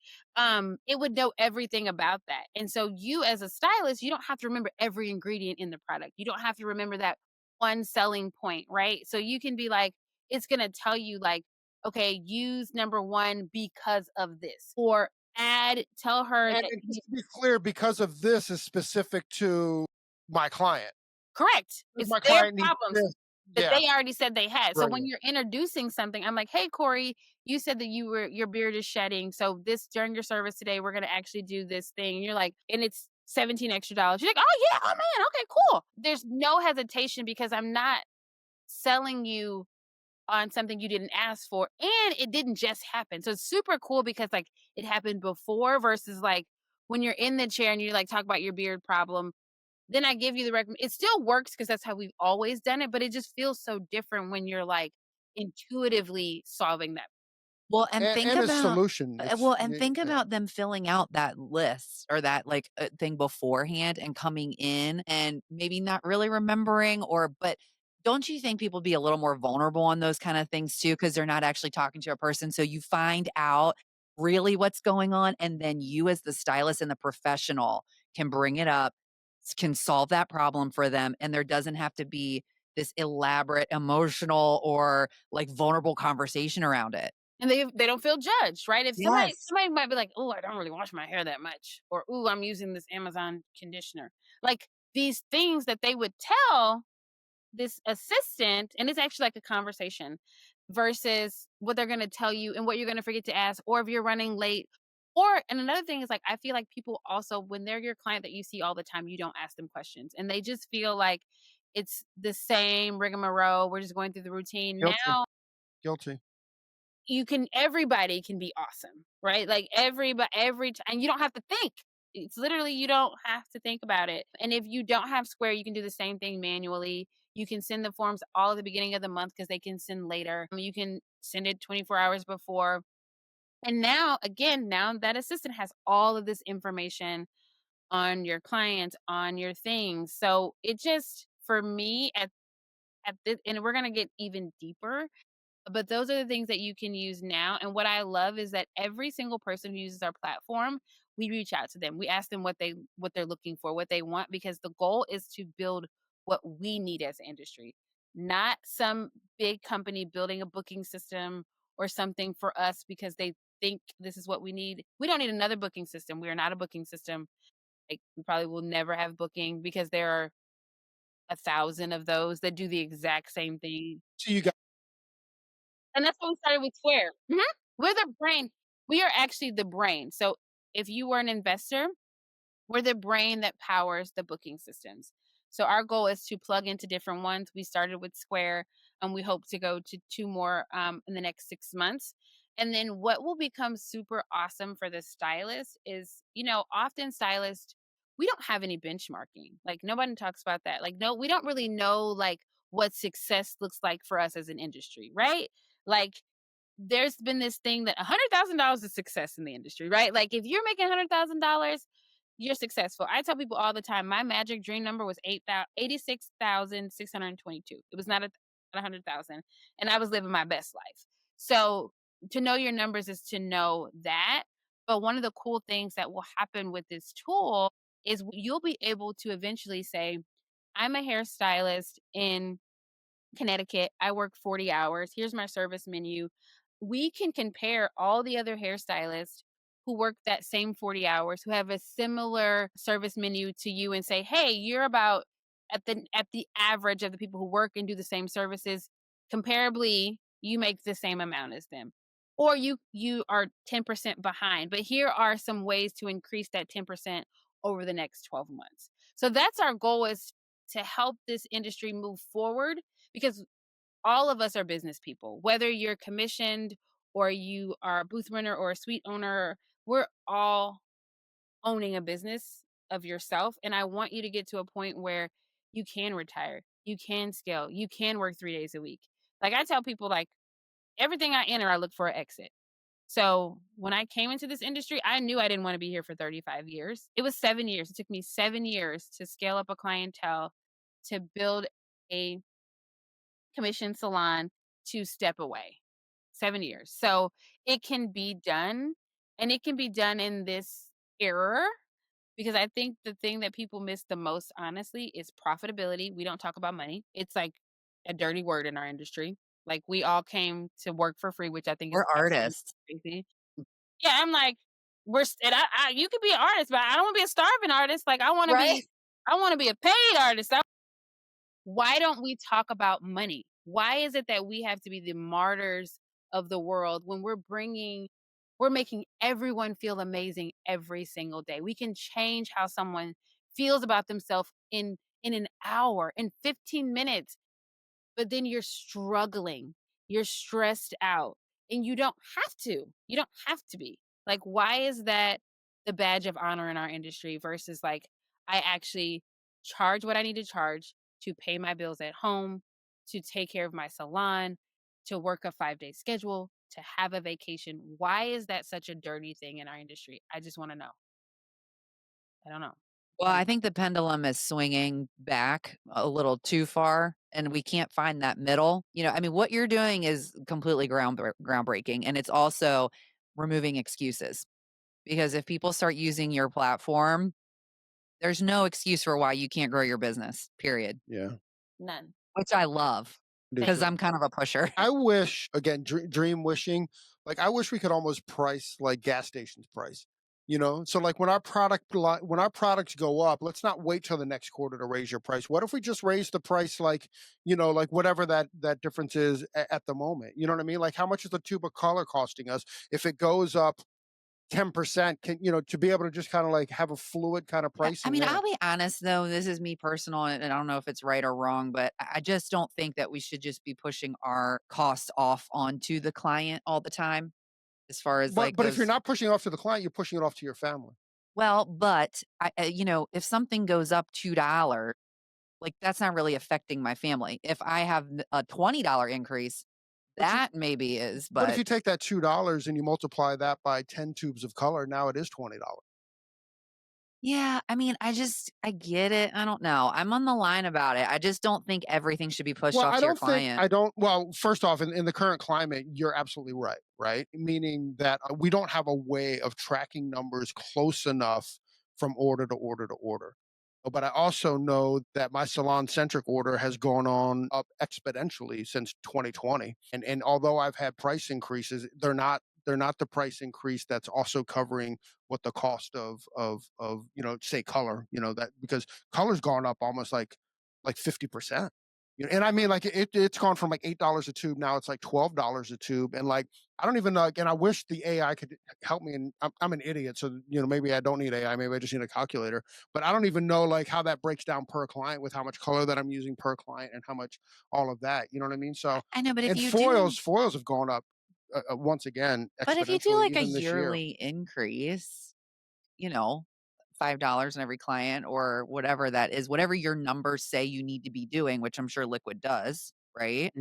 Speaker 3: It would know everything about that. And so you as a stylist, you don't have to remember every ingredient in the product. You don't have to remember that one selling point, right? So you can be like, it's going to tell you like, okay, use number 1 because of this, or tell her
Speaker 1: And
Speaker 3: that
Speaker 1: just to be clear, because of this is specific to my client.
Speaker 3: correct.
Speaker 1: Because
Speaker 3: It's
Speaker 1: my
Speaker 3: their
Speaker 1: client needs
Speaker 3: problems
Speaker 1: this.
Speaker 3: that
Speaker 1: Yeah,
Speaker 3: they already said they had. So
Speaker 1: right.
Speaker 3: when you're introducing something, I'm like, "Hey, Corey, you said that your beard is shedding. So this during your service today, we're gonna actually do this thing." And you're like, and it's $17 extra. You're like, "Oh yeah, oh man, okay, cool." There's no hesitation because I'm not selling you on something you didn't ask for, and it didn't just happen. So it's super cool because like it happened before versus like when you're in the chair and you like talk about your beard problem, then I give you the recommend. It still works because that's how we've always done it, but it just feels so different when you're like intuitively solving that.
Speaker 2: Well, and think
Speaker 1: And a
Speaker 2: about
Speaker 1: solution. It's
Speaker 2: think
Speaker 1: yeah.
Speaker 2: about them filling out that list or that like thing beforehand and coming in and maybe not really remembering but don't you think people be a little more vulnerable on those kind of things too because they're not actually talking to a person so you find out really what's going on and then you as the stylist and the professional can bring it up, can solve that problem for them and there doesn't have to be this elaborate emotional or like vulnerable conversation around it.
Speaker 3: And they don't feel judged, right? If
Speaker 2: Yes.
Speaker 3: somebody might be like, "Oh, I don't really wash my hair that much," or "Ooh, I'm using this Amazon conditioner." Like these things that they would tell this assistant, and it's actually like a conversation versus what they're going to tell you and what you're going to forget to ask, or if you're running late. And another thing is like, I feel like people also, when they're your client that you see all the time, you don't ask them questions and they just feel like it's the same rigmarole. We're just going through the routine.
Speaker 1: Guilty.
Speaker 3: Now
Speaker 1: Guilty.
Speaker 3: everybody can be awesome, right? Like every time, and you don't have to think. It's literally, you don't have to think about it. And if you don't have Square, you can do the same thing manually. You can send the forms all at the beginning of the month because they can send later. You can send it 24 hours before. And now, again, now that assistant has all of this information on your clients, on your things. So it just, for me, at this, and we're gonna get even deeper, but those are the things that you can use now. And what I love is that every single person who uses our platform, we reach out to them. We ask them what they're looking for, what they want, because the goal is to build what we need as an industry, not some big company building a booking system or something for us because they think this is what we need. We don't need another booking system. We are not a booking system. Like we probably will never have booking because there are 1,000 of those that do the exact same thing.
Speaker 1: So you got
Speaker 3: And that's why we started with Square. Mhm. We're the brain. We are actually the brain. So if you were an investor, we're the brain that powers the booking systems. So our goal is to plug into different ones. We started with Square, and we hope to go to 2 more in the next 6 months. And then what will become super awesome for the stylist is, often stylists, we don't have any benchmarking. Like nobody talks about that. Like, no, we don't really know like what success looks like for us as an industry, right? Like there's been this thing that $100,000 is success in the industry, right? Like if you're making $100,000, you're successful. I tell people all the time, my magic dream number was 86,622. It was not at 100,000, and I was living my best life. So to know your numbers is to know that. But one of the cool things that will happen with this tool is you'll be able to eventually say, I'm a hairstylist in Connecticut. I work 40 hours. Here's my service menu. We can compare all the other hairstylists who work that same 40 hours, who have a similar service menu to you and say, "Hey, you're about at the average of the people who work and do the same services. Comparably, you make the same amount as them." Or you are 10% behind, but here are some ways to increase that 10% over the next 12 months. So that's our goal, is to help this industry move forward, because all of us are business people. Whether you're commissioned or you are a booth runner or a suite owner, we're all owning a business of yourself. And I want you to get to a point where you can retire, you can scale, you can work 3 days a week. Like I tell people, like, everything I enter, I look for an exit. So when I came into this industry, I knew I didn't want to be here for 35 years. It was 7 years. It took me 7 years to scale up a clientele, to build a commission salon, to step away. 7 years. So it can be done, and it can be done in this era, because I think the thing that people miss the most, honestly, is profitability. We don't talk about money. It's like a dirty word in our industry. Like, we all came to work for free, which I think is
Speaker 2: We're
Speaker 3: absolutely
Speaker 2: artists,
Speaker 3: crazy. Yeah, I'm like, and you could be an artist, but I don't want to be a starving artist. Like,
Speaker 2: right?
Speaker 3: I want to be a paid artist. Why don't we talk about money? Why is it that we have to be the martyrs of the world when we're making everyone feel amazing every single day? We can change how someone feels about themselves in an hour, in 15 minutes, but then you're struggling, you're stressed out, and you don't have to. You don't have to be. Like, why is that the badge of honor in our industry versus, like, I actually charge what I need to charge to pay my bills at home, to take care of my salon, to work a 5-day schedule, to have a vacation? Why is that such a dirty thing in our industry? I just want to know. I don't know.
Speaker 2: Well,
Speaker 3: What do
Speaker 2: I
Speaker 3: you
Speaker 2: think the pendulum is swinging back a little too far, and we can't find that middle. I mean, what you're doing is completely groundbreaking, and it's also removing excuses. Because if people start using your platform, there's no excuse for why you can't grow your business, period,
Speaker 1: Yeah,
Speaker 3: None.
Speaker 2: which I love
Speaker 1: do
Speaker 3: Thank
Speaker 2: because
Speaker 1: too.
Speaker 2: I'm kind of a pusher.
Speaker 1: I wish, again, dream wishing, like I wish we could almost price like gas stations price. So like when our products go up, let's not wait till the next quarter to raise your price. What if we just raise the price, like like whatever that difference is at the moment? You know what I mean? Like, how much is the tube of color costing us? If it goes up 10%, can to be able to just kind of like have a fluid kind of
Speaker 2: Yeah, I
Speaker 1: pricing
Speaker 2: mean,
Speaker 1: there.
Speaker 2: I'll be honest though, this is me personal, and I don't know if it's right or wrong, but I just don't think that we should just be pushing our costs off onto the client all the time as far as
Speaker 1: But
Speaker 2: like
Speaker 1: but if you're
Speaker 2: those.
Speaker 1: not pushing it off to the client, you're pushing it off to your family.
Speaker 2: Well, but if something goes up $2, like that's not really affecting my family. If I have a $20 increase,
Speaker 1: But you
Speaker 2: that maybe is,
Speaker 1: But if
Speaker 2: but
Speaker 1: you take that $2 and you multiply that by 10 tubes of color, now it is $20.
Speaker 2: yeah, I mean, I get it. I don't know. I'm on the line about it. I just don't think everything should be pushed
Speaker 1: Well,
Speaker 2: off to your client.
Speaker 1: I don't, well, first off, in the current climate, you're absolutely right, right? Meaning that we don't have a way of tracking numbers close enough from order to order to order. But I also know that my salon centric order has gone on up exponentially since 2020. And although I've had price increases, they're not the price increase that's also covering what the cost of say color, that because color's gone up almost like 50%. And I mean, like it's gone from like $8 a tube, now it's like $12 a tube, and like I don't even know. And I wish the AI could help me. And I'm an idiot, so maybe I don't need AI. Maybe I just need a calculator. But I don't even know like how that breaks down per client with how much color that I'm using per client and how much all of that. You know what I mean? So
Speaker 2: I know, but if
Speaker 1: and
Speaker 2: you do
Speaker 1: foils have gone up once again
Speaker 2: but if you do
Speaker 1: exponentially
Speaker 2: like a
Speaker 1: even this year.
Speaker 2: yearly increase, you know, $5 on every client or whatever that is, whatever your numbers say you need to be doing, which I'm sure Liquid does, right?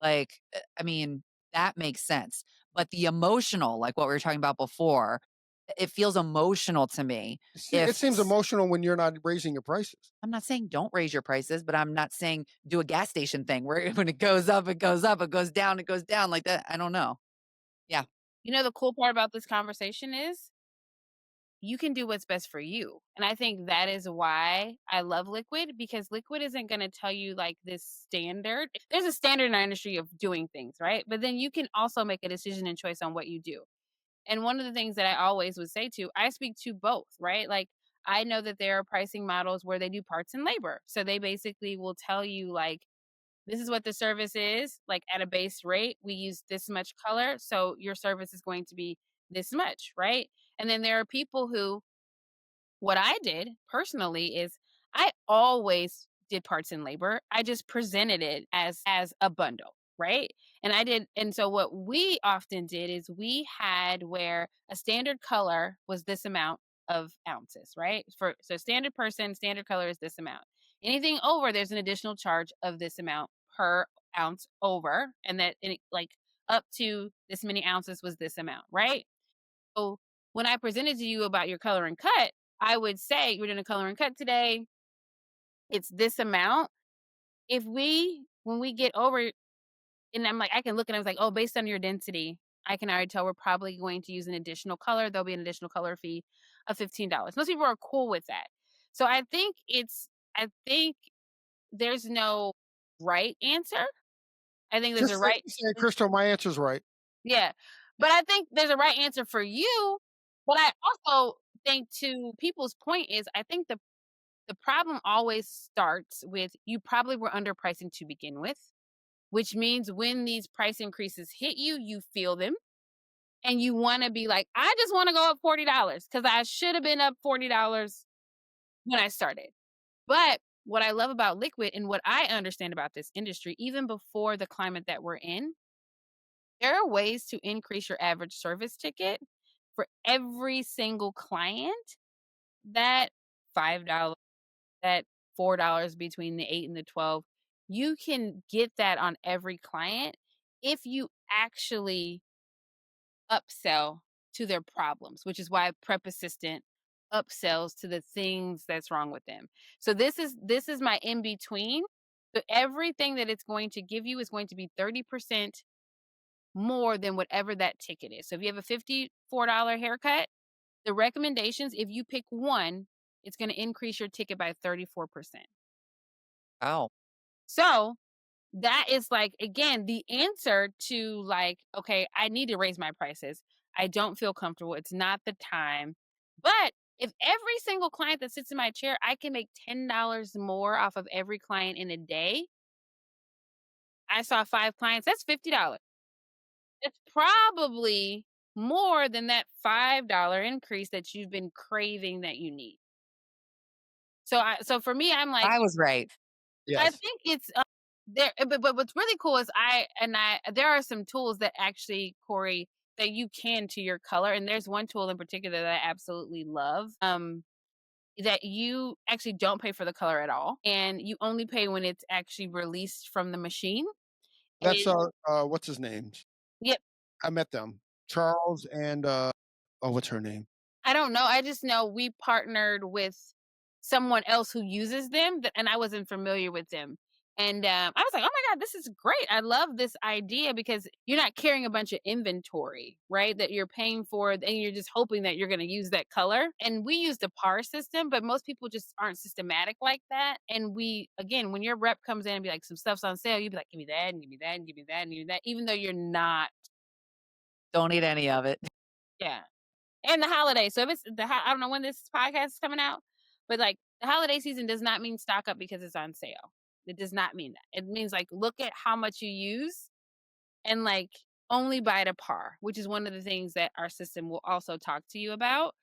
Speaker 2: Like, I mean, that makes sense. But the emotional, like what we were talking about before, it feels emotional to me.
Speaker 1: It
Speaker 2: If
Speaker 1: seems emotional when you're not raising your prices.
Speaker 2: I'm not saying don't raise your prices, but I'm not saying do a gas station thing where when it goes up, it goes up, it goes down like that. I don't know. Yeah.
Speaker 3: You know, the cool part about this conversation is you can do what's best for you. And I think that is why I love Liquid, because Liquid isn't going to tell you like this standard. There's a standard in our industry of doing things, right? But then you can also make a decision and choice on what you do. And one of the things that I always would say to, I speak to both, right? Like, I know that there are pricing models where they do parts and labor. So they basically will tell you, like, this is what the service is, like at a base rate. We use this much color. So your service is going to be this much, right? And then there are people who, what I did personally is I always did parts and labor. I just presented it as a bundle, right? And so what we often did is we had where a standard color was this amount of ounces, right? For so standard person, standard color is this amount. Anything over, there's an additional charge of this amount per ounce over, and like up to this many ounces was this amount, right? So when I presented to you about your color and cut, I would say, we're doing a color and cut today. It's this amount. When we get over, and I'm like, I can look and I was like, oh, based on your density, I can already tell we're probably going to use an additional color. There'll be an additional color fee of $15. Most people are cool with that. So I think there's no right answer. I think there's a
Speaker 1: Just like
Speaker 3: right.
Speaker 1: you said, Chrystal, my answer's right.
Speaker 3: Yeah. But I think there's a right answer for you. But I also think, to people's point, is I think the problem always starts with, you probably were underpricing to begin with, which means when these price increases hit you, you feel them. And you want to be like, I just want to go up $40 because I should have been up $40 when I started. But what I love about LiQUiD and what I understand about this industry, even before the climate that we're in, there are ways to increase your average service ticket for every single client. That $5, that $4 between the 8 and the 12, you can get that on every client if you actually upsell to their problems, which is why Prep Assistant upsells to the things that's wrong with them. So this is my in between. So everything that it's going to give you is going to be 30% more than whatever that ticket is. So if you have a $54 haircut, the recommendations, if you pick one, it's going to increase your ticket by 34%.
Speaker 2: Oh,
Speaker 3: So that is, like, again, the answer to, like, okay, I need to raise my prices. I don't feel comfortable. It's not the time. But if every single client that sits in my chair, I can make $10 more off of every client in a day. I saw 5 clients, that's $50. It's probably more than that $5 increase that you've been craving that you need. So for me, I'm like,
Speaker 2: I was right.
Speaker 3: I
Speaker 1: Yes.
Speaker 3: think it's there, but what's really cool is there are some tools that actually, Corey, that you can to your color, and there's one tool in particular that I absolutely love. That you actually don't pay for the color at all, and you only pay when it's actually released from the machine. And
Speaker 1: That's what's his name?
Speaker 3: yep,
Speaker 1: I met them. Charles and oh, what's her name?
Speaker 3: I don't know. I just know we partnered with someone else who uses them, and I wasn't familiar with them. And I was like, oh my God, this is great. I love this idea because you're not carrying a bunch of inventory, right? That you're paying for, and you're just hoping that you're going to use that color. And we use the PAR system, but most people just aren't systematic like that. And again, when your rep comes in and be like, some stuff's on sale, you'd be like, give me that, and give me that, and give me that, and give me that, even though you're not.
Speaker 2: Don't need any of it.
Speaker 3: Yeah. And the holiday. So if it's I don't know when this podcast is coming out, but like, the holiday season does not mean stock up because it's on sale. It does not mean that. It means, like, look at how much you use and, like, only buy to par, which is one of the things that our system will also talk to you about,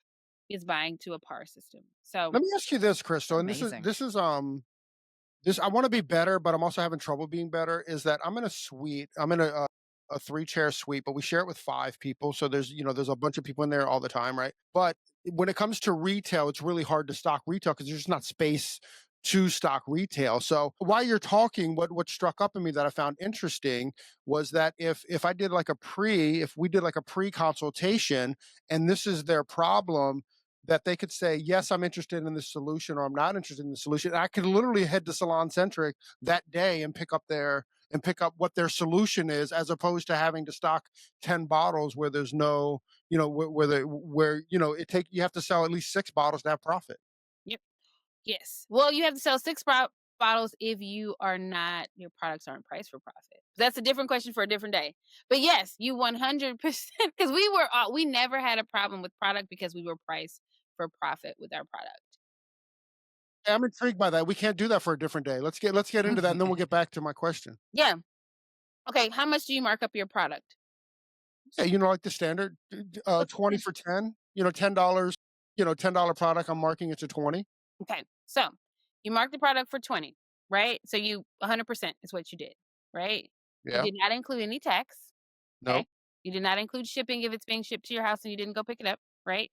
Speaker 3: is buying to a par system. So
Speaker 1: Let me ask you this, Chrystal, and
Speaker 2: Amazing.
Speaker 1: this I wanna be better, but I'm also having trouble being better, is that I'm in a suite. I'm in a 3-chair suite, but we share it with 5 people, so there's a bunch of people in there all the time, right? But when it comes to retail, it's really hard to stock retail because there's just not space to stock retail. So while you're talking, what struck up in me that I found interesting was that if we did like a pre-consultation and this is their problem, that they could say, yes, I'm interested in this solution or I'm not interested in the solution. And I could literally head to Salon Centric that day and pick up what their solution is, as opposed to having to stock 10 bottles where there's no, you have to sell at least 6 bottles to have profit.
Speaker 3: yep. Yes. Well, you have to sell bottles if you are not your products aren't priced for profit. That's a different question for a different day. But yes, you 100% because we never had a problem with product because we were priced for profit with our product.
Speaker 1: I'm intrigued by that. We can't do that for a different day. Let's get into that, and then we'll get back to my question.
Speaker 3: Yeah. Okay. How much do you mark up your product?
Speaker 1: Yeah, like the standard,
Speaker 3: What's the
Speaker 1: 20 for 10. $10. $10 product. I'm marking it to 20.
Speaker 3: Okay. So you mark the product for 20, right? So you 100% is what you did, right? You
Speaker 1: Yeah.
Speaker 3: did not include any tax. Okay.
Speaker 1: Nope.
Speaker 3: You did not include shipping if it's being shipped to your house and you didn't go pick it up, right?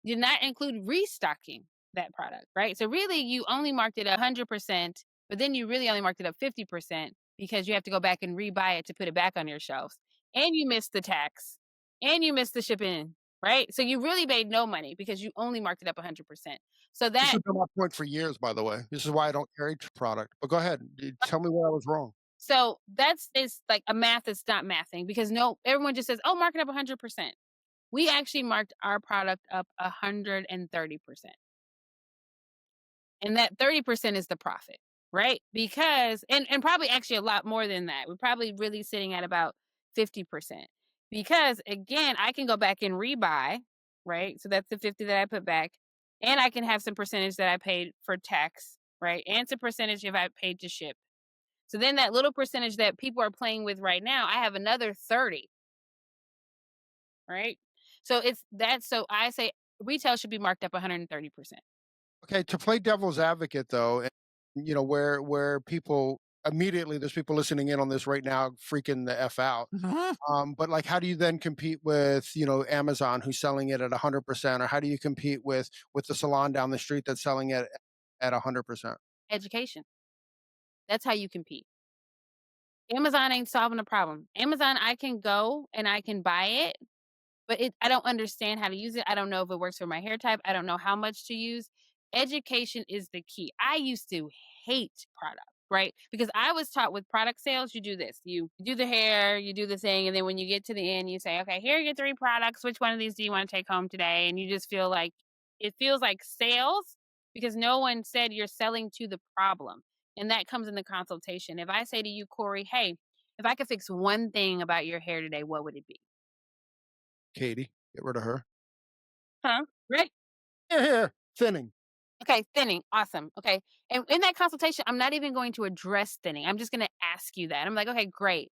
Speaker 3: You did not include restocking that product, right? So really you only marked it 100%, but then you really only marked it up 50% because you have to go back and rebuy it to put it back on your shelves. And you missed the tax and you missed the shipping, right? So you really made no money because you only marked it up 100%. So
Speaker 1: This
Speaker 3: that
Speaker 1: has been my point for years, by the way. This is why I don't carry product. But go ahead. Tell me where I was wrong.
Speaker 3: so that's is like a math that's not mathing because no everyone just says, "Oh, mark it up 100%." We actually marked our product up 130%. And that 30% is the profit, right? Because and probably actually a lot more than that. We're probably really sitting at about 50%. Because again, I can go back and rebuy, right? So that's the 50 that I put back. And I can have some percentage that I paid for tax, right? And some percentage if I paid to ship. So then that little percentage that people are playing with right now, I have another 30, right? So it's that so I say retail should be marked up 130%.
Speaker 1: Okay, to play devil's advocate though, and, where people immediately there's people listening in on this right now freaking the F out. But like how do you then compete with, Amazon who's selling it at 100%, or how do you compete with the salon down the street that's selling it at 100%?
Speaker 3: Education. That's how you compete. Amazon ain't solving the problem. Amazon, I can go and I can buy it, but I don't understand how to use it. I don't know if it works for my hair type. I don't know how much to use. Education is the key. I used to hate product, right? Because I was taught with product sales, you do this. You do the hair, you do the thing, and then when you get to the end, you say, okay, here are your 3 products. Which one of these do you want to take home today? And you just feel like it feels like sales because no one said you're selling to the problem. And that comes in the consultation. If I say to you, Corey, hey, if I could fix one thing about your hair today, what would it be?
Speaker 1: Katie, get rid of her.
Speaker 3: Huh? Right?
Speaker 1: Here, thinning.
Speaker 3: Okay, thinning. Awesome. Okay. And in that consultation, I'm not even going to address thinning. I'm just going to ask you that. I'm like, okay, great.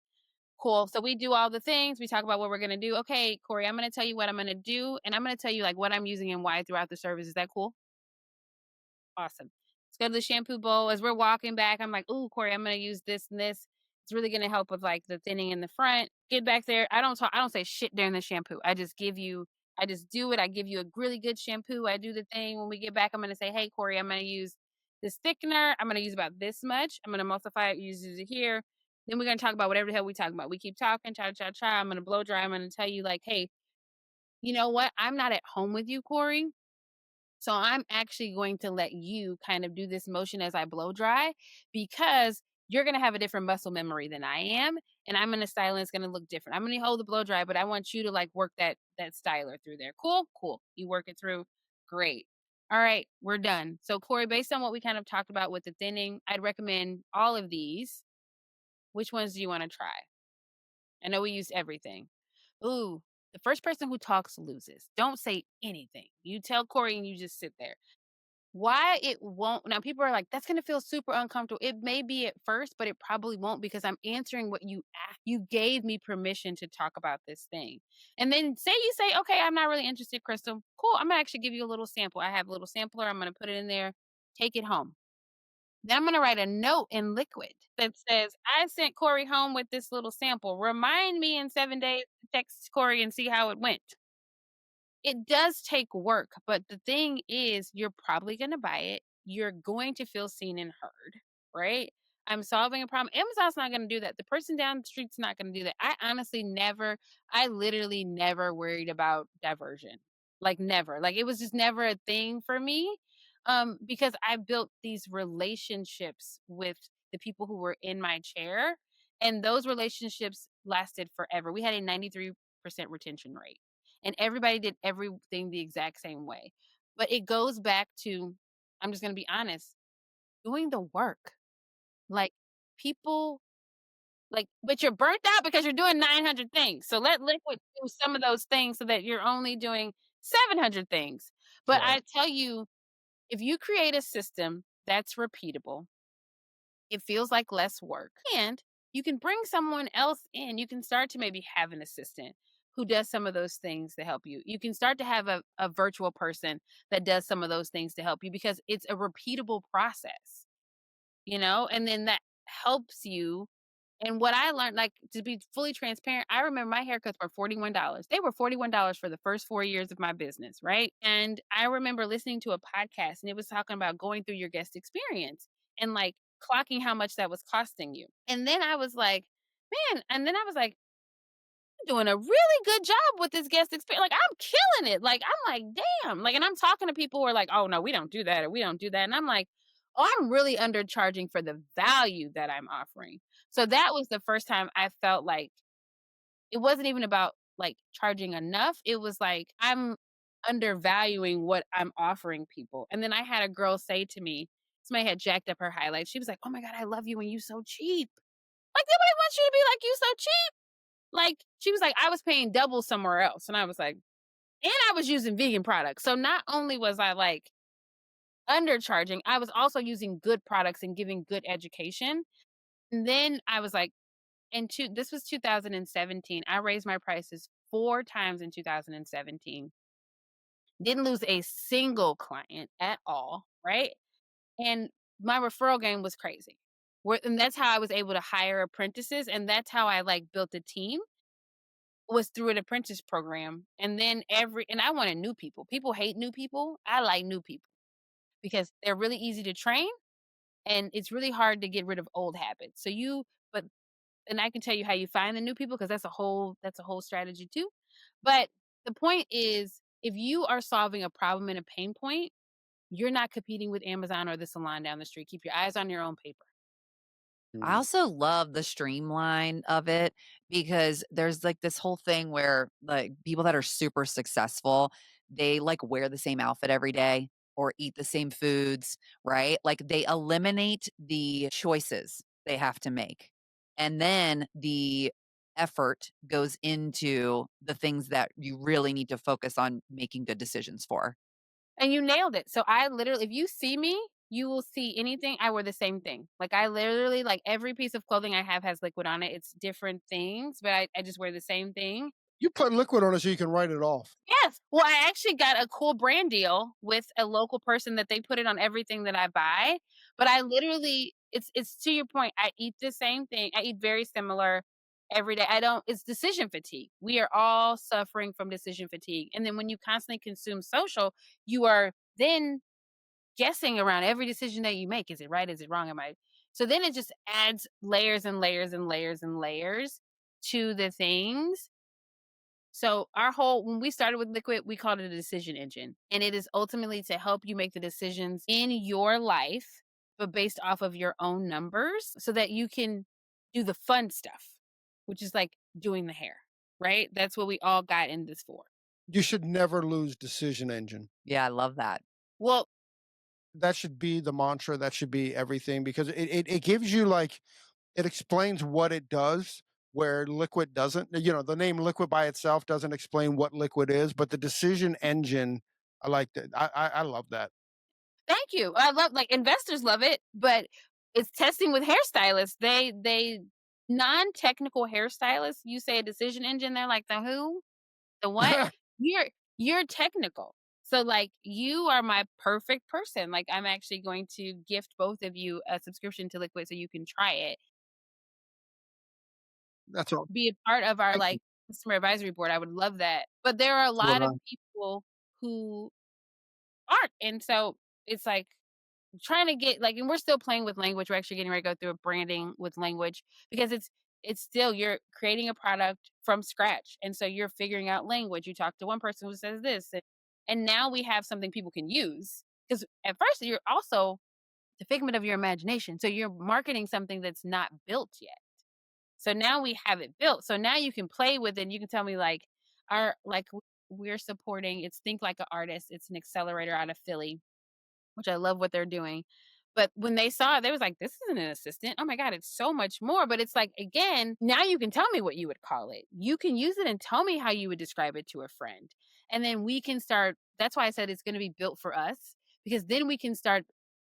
Speaker 3: Cool. So we do all the things. We talk about what we're going to do. Okay, Corey, I'm going to tell you what I'm going to do. And I'm going to tell you like what I'm using and why throughout the service. Is that cool? Awesome. Let's go to the shampoo bowl. As we're walking back, I'm like, "Ooh, Corey, I'm gonna use this and this. It's really gonna help with like the thinning in the front." Get back there. I don't talk. I don't say shit during the shampoo. I just give you. I just do it. I give you a really good shampoo. I do the thing. When we get back, I'm gonna say, "Hey, Corey, I'm gonna use this thickener. I'm gonna use about this much. I'm gonna emulsify it. Use it here." Then we're gonna talk about whatever the hell we talk about. We keep talking, cha cha cha. I'm gonna blow dry. I'm gonna tell you like, "Hey, you know what? I'm not at home with you, Corey. So I'm actually going to let you kind of do this motion as I blow dry because you're going to have a different muscle memory than I am. And I'm going to style and it's going to look different. I'm going to hold the blow dry, but I want you to like work that styler through there. Cool. Cool. You work it through. Great. All right. We're done. So Corey, based on what we kind of talked about with the thinning, I'd recommend all of these. Which ones do you want to try? I know we used everything. Ooh, the first person who talks loses. Don't say anything. You tell Corey and you just sit there. Why it won't now people are like, "That's gonna feel super uncomfortable." It may be at first, but it probably won't because I'm answering what you asked. You gave me permission to talk about this thing. And then say you say, "Okay, I'm not really interested, Crystal." Cool, I'm gonna actually give you a little sample. I have a little sampler, I'm gonna put it in there, take it home. Then I'm gonna write a note in liquid that says, "I sent Corey home with this little sample. Remind me in 7 days to text Corey and see how it went." It does take work, but the thing is you're probably gonna buy it. You're going to feel seen and heard, right? I'm solving a problem. Amazon's not gonna do that. The person down the street's not gonna do that. I literally never worried about diversion. Like never. Like it was just never a thing for me. Because I built these relationships with the people who were in my chair, and those relationships lasted forever. We had a 93% retention rate and everybody did everything the exact same way. But it goes back to, I'm just going to be honest, doing the work. Like, people like, but you're burnt out because you're doing 900 things. So let liquid do some of those things so that you're only doing 700 things. But
Speaker 1: Right.
Speaker 3: I tell you, if you create a system that's repeatable, it feels like less work. And you can bring someone else in. You can start to maybe have an assistant who does some of those things to help you. You can start to have a virtual person that does some of those things to help you because it's a repeatable process, and then that helps you. And what I learned, like, to be fully transparent, I remember my haircuts were $41. They were $41 for the first 4 years of my business, right? And I remember listening to a podcast and it was talking about going through your guest experience and like clocking how much that was costing you. And then I was like, man, and then I was like, I'm doing a really good job with this guest experience. Like, I'm killing it. Like, I'm like, damn. Like, and I'm talking to people who are like, oh, no, we don't do that or we don't do that. And I'm like, oh, I'm really undercharging for the value that I'm offering. So that was the first time I felt like it wasn't even about like charging enough. It was like I'm undervaluing what I'm offering people. And then I had a girl say to me, somebody had jacked up her highlights. She was like, oh my God, I love you when you so cheap. Like, nobody wants you to be like you so cheap. Like, she was like, I was paying double somewhere else. And I was like, and I was using vegan products. So not only was I like undercharging, I was also using good products and giving good education. And then I was like, this was 2017. I raised my prices 4 times in 2017. Didn't lose a single client at all, right? And my referral game was crazy. And that's how I was able to hire apprentices, and that's how I like built a team, was through an apprentice program. And then and I wanted new people. People hate new people. I like new people because they're really easy to train and it's really hard to get rid of old habits. But and I can tell you how you find the new people because that's a whole strategy too. But the point is, if you are solving a problem and a pain point, you're not competing with Amazon or the salon down the street. Keep your eyes on your own paper.
Speaker 2: I
Speaker 1: Mm.
Speaker 2: also love the streamline of it because there's like this whole thing where like people that are super successful, they like wear the same outfit every day or eat the same foods, right? Like they eliminate the choices they have to make. And then the effort goes into the things that you really need to focus on making good decisions for.
Speaker 3: And you nailed it. So I literally, if you see me, you will see anything. I wear the same thing. Like I literally, like every piece of clothing I have has liquid on it. It's different things, but I just wear the same thing.
Speaker 1: You put liquid on it so you can write it off.
Speaker 3: Yes. Well, I actually got a cool brand deal with a local person that they put it on everything that I buy. But I literally, it's to your point. I eat the same thing. I eat very similar every day. It's decision fatigue. We are all suffering from decision fatigue. And then when you constantly consume social, you are then guessing around every decision that you make. Is it right? Is it wrong? So then it just adds layers and layers and layers and layers to the things. So when we started with Liquid, we called it a decision engine. And it is ultimately to help you make the decisions in your life, but based off of your own numbers so that you can do the fun stuff, which is like doing the hair, right? That's what we all got in this for.
Speaker 1: You should never lose decision engine.
Speaker 2: Yeah, I love that.
Speaker 3: Well,
Speaker 1: That should be the mantra. That should be everything because it gives you like it explains what it does where liquid doesn't. The name liquid by itself doesn't explain what liquid is, but the decision engine, I like that. I love that.
Speaker 3: thank you. I love, like, investors love it, but it's testing with hairstylists. They non-technical hairstylists, you say a decision engine, they're like, the who? The what? You're technical. So like you are my perfect person. Like I'm actually going to gift both of you a subscription to Liquid so you can try it.
Speaker 1: That's all.
Speaker 3: Be a part of our
Speaker 1: Thank you.
Speaker 3: like customer advisory board. I would love that. But there are a
Speaker 1: So would
Speaker 3: lot of people who aren't. And so it's like trying to get like, and we're still playing with language. We're actually getting ready to go through a branding with language because it's still, you're creating a product from scratch. And so you're figuring out language. You talk to one person who says this, and now we have something people can use. Because at first you're also the figment of your imagination. So you're marketing something that's not built yet. So now we have it built. So now you can play with it. And you can tell me like, we're supporting, it's Think Like an Artist. It's an accelerator out of Philly, which I love what they're doing. But when they saw it, they was like, "This isn't an assistant. Oh my god, it's so much more." But it's like, again, now you can tell me what you would call it. You can use it and tell me how you would describe it to a friend. And then we can start, that's why I said it's gonna be built for us, because then we can start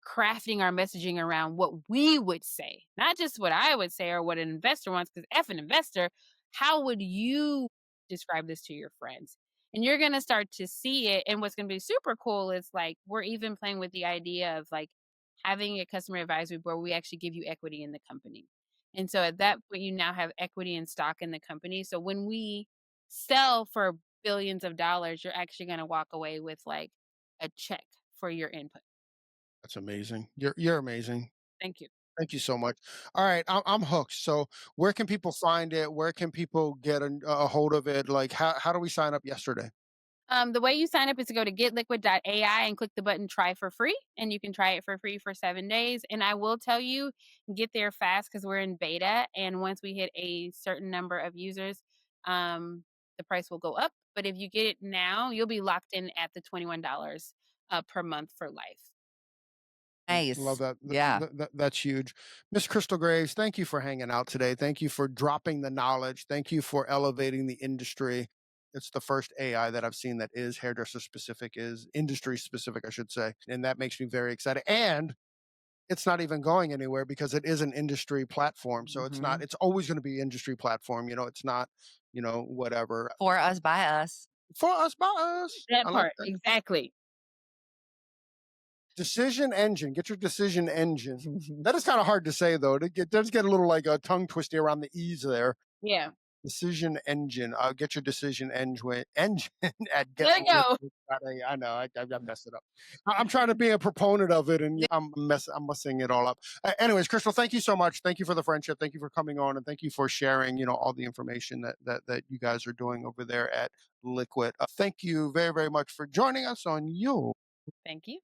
Speaker 3: crafting our messaging around what we would say, not just what I would say or what an investor wants, because F an investor, how would you describe this to your friends? And you're going to start to see it. And what's going to be super cool is like, we're even playing with the idea of like having a customer advisory board where we actually give you equity in the company. And so at that point, you now have equity and stock in the company. So when we sell for billions of dollars, you're actually going to walk away with like a check for your input.
Speaker 1: That's amazing. You're amazing.
Speaker 3: Thank you.
Speaker 1: Thank you so much. All right, I'm hooked. So, where can people find it? Where can people get a hold of it? Like, how do we sign up yesterday?
Speaker 3: The way you sign up is to go to getliquid.ai and click the button try for free. And you can try it for free for 7 days. And I will tell you, get there fast because we're in beta. And once we hit a certain number of users, the price will go up. But if you get it now, you'll be locked in at the $21 per month for life.
Speaker 1: Love
Speaker 2: Nice.
Speaker 1: that.
Speaker 2: Yeah.
Speaker 1: That's huge. Miss Chrystal Graves, thank you for hanging out today. Thank you for dropping the knowledge. Thank you for elevating the industry. It's the first AI that I've seen that is hairdresser specific, is industry specific, I should say. And that makes me very excited. And it's not even going anywhere because it is an industry platform. So it's not,
Speaker 2: Mhm.
Speaker 1: it's always going to be industry platform. It's not, whatever.
Speaker 2: For us, by us.
Speaker 1: For us, by us.
Speaker 3: That
Speaker 1: I like
Speaker 3: part,
Speaker 1: that.
Speaker 3: exactly.
Speaker 1: Decision engine. Get your decision engine. That is kind of hard to say though. It does get a little like a tongue twisty around the e's there.
Speaker 3: Yeah.
Speaker 1: Decision engine. Get your decision engine at get.
Speaker 3: There you go.
Speaker 1: I know I messed it up. I'm trying to be a proponent of it, and I'm messing it all up. Anyways, Chrystal, thank you so much. Thank you for the friendship. Thank you for coming on, and thank you for sharing. All the information that you guys are doing over there at LiQUiD. Thank you very very much for joining us on you.
Speaker 3: Thank you.